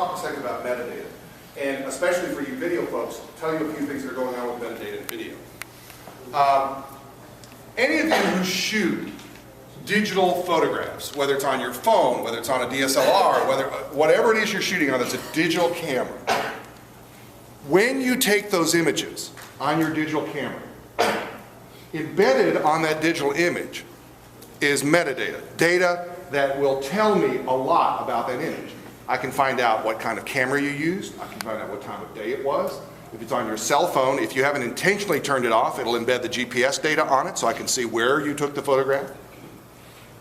talk a second about metadata. And especially for you video folks, tell you a few things that are going on with metadata and video. Any of you who shoot digital photographs, whether it's on your phone, whether it's on a DSLR, whatever it is you're shooting on that's a digital camera, when you take those images on your digital camera, embedded on that digital image is metadata, data that will tell me a lot about that image. I can find out what kind of camera you used, I can find out what time of day it was. If it's on your cell phone, if you haven't intentionally turned it off, it'll embed the GPS data on it so I can see where you took the photograph.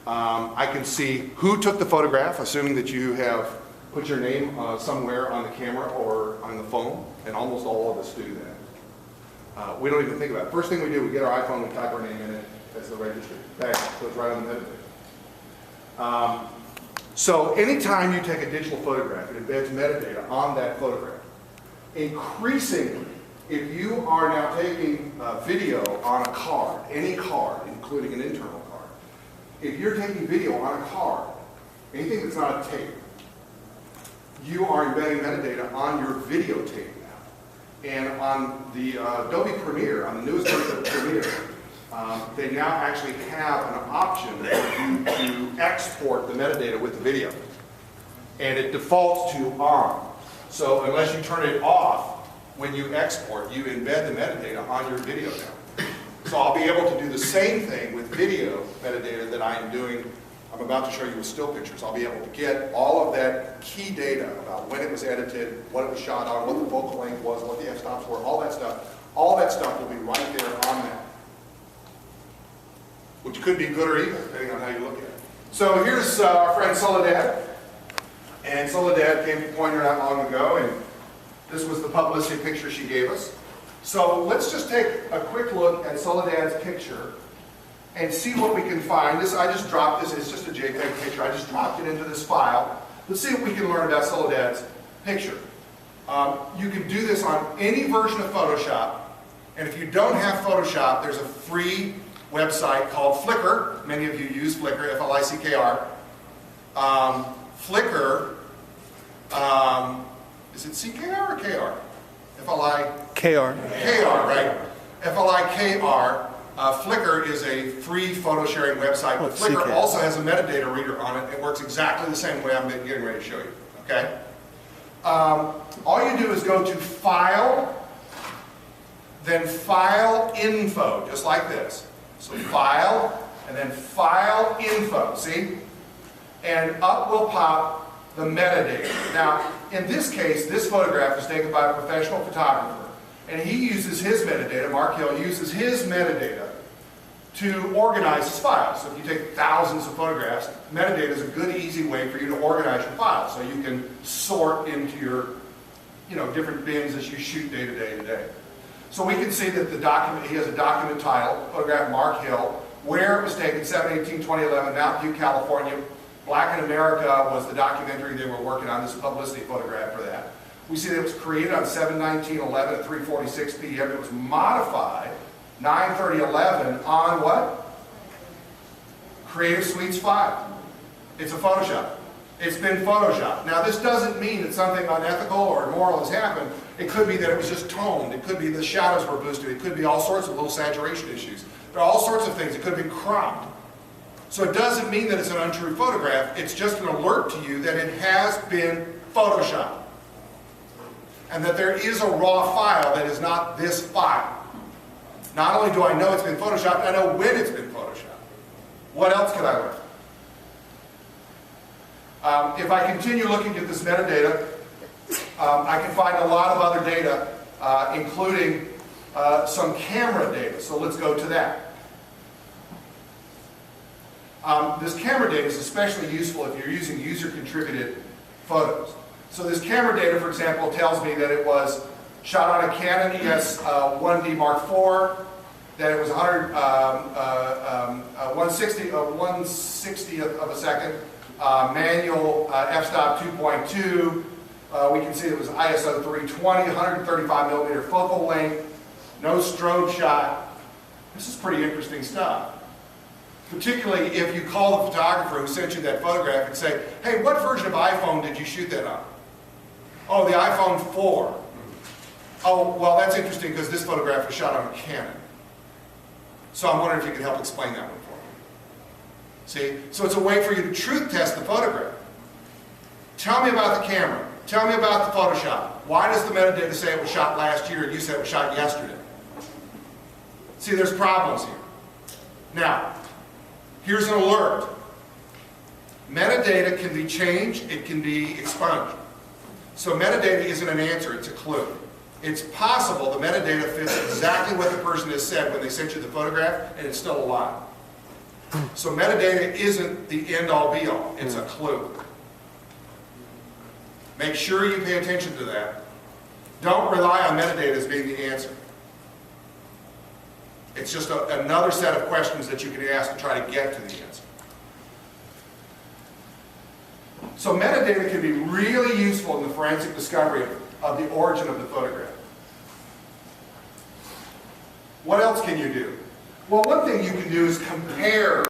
I can see who took the photograph, assuming that you have put your name somewhere on the camera or on the phone, and almost all of us do that. We don't even think about it. First thing we do, we get our iPhone, we type our name in it as the registry. Bang, so it's right on the metadata. So anytime you take a digital photograph, it embeds metadata on that photograph. Increasingly, if you are now taking video on a card, any card, including an internal card, if you're taking video on a card, anything that's not a tape, you are embedding metadata on your videotape now. And on the Adobe Premiere, on the newest version of Premiere, they now actually have an option to export the metadata with the video. And it defaults to on. So unless you turn it off, when you export, you embed the metadata on your video now. So I'll be able to do the same thing with video metadata that I'm doing. I'm about to show you with still pictures. I'll be able to get all of that key data about when it was edited, what it was shot on, what the focal length was, what the f-stops were, all that stuff. All that stuff will be right there on that. Which could be good or evil, depending on how you look at it. So here's our friend Soledad. And Soledad came to Pointer not long ago, and this was the publicity picture she gave us. So let's just take a quick look at Soledad's picture and see what we can find. I just dropped this, it's just a JPEG picture. I just dropped it into this file. Let's see what we can learn about Soledad's picture. You can do this on any version of Photoshop, and if you don't have Photoshop, there's a free website called Flickr. Many of you use Flickr, F-L-I-C-K-R. Flickr, is it C-K-R or K-R? K-R. K-R, right. F-L-I-K-R. Flickr is a free photo sharing website, but Flickr also has a metadata reader on it. It works exactly the same way I'm getting ready to show you, okay? All you do is go to File, then File Info, just like this. So File, and then File Info, see? And up will pop the metadata. Now, in this case, this photograph was taken by a professional photographer, and he uses his metadata, Mark Hill uses his metadata to organize his files. So if you take thousands of photographs, metadata is a good, easy way for you to organize your files, so you can sort into your, different bins as you shoot day to day to day. So we can see that the document, he has a document title, photograph Mark Hill, where it was taken, 7/18/2011, Mountain View, California. Black in America was the documentary they were working on, this publicity photograph for that. We see that it was created on 7/19/11 at 3:46 p.m. It was modified 9/30/11 on what? Creative Suites 5. It's a Photoshop. It's been Photoshopped. Now this doesn't mean that something unethical or immoral has happened. It could be that it was just toned. It could be the shadows were boosted. It could be all sorts of little saturation issues. There are all sorts of things. It could have been cropped. So it doesn't mean that it's an untrue photograph. It's just an alert to you that it has been Photoshopped. And that there is a raw file that is not this file. Not only do I know it's been Photoshopped, I know when it's been Photoshopped. What else could I learn? If I continue looking at this metadata, I can find a lot of other data, including some camera data. So let's go to that. This camera data is especially useful if you're using user-contributed photos. So this camera data, for example, tells me that it was shot on a Canon ES1D Mark IV, that it was 1/60th of a second, manual f-stop 2.2. We can see it was ISO 320, 135 millimeter focal length, no strobe shot. This is pretty interesting stuff. Particularly if you call the photographer who sent you that photograph and say, hey, what version of iPhone did you shoot that on? Oh, the iPhone 4. Oh, well, that's interesting because this photograph was shot on a Canon. So I'm wondering if you could help explain that one for me. See? So it's a way for you to truth test the photograph. Tell me about the camera. Tell me about the Photoshop. Why does the metadata say it was shot last year and you said it was shot yesterday? See, there's problems here. Now, here's an alert. Metadata can be changed, it can be expunged. So metadata isn't an answer, it's a clue. It's possible the metadata fits exactly what the person has said when they sent you the photograph and it's still alive. So metadata isn't the end-all be-all, it's a clue. Make sure you pay attention to that. Don't rely on metadata as being the answer. It's just another set of questions that you can ask to try to get to the answer. So metadata can be really useful in the forensic discovery of the origin of the photograph. What else can you do? Well, one thing you can do is compare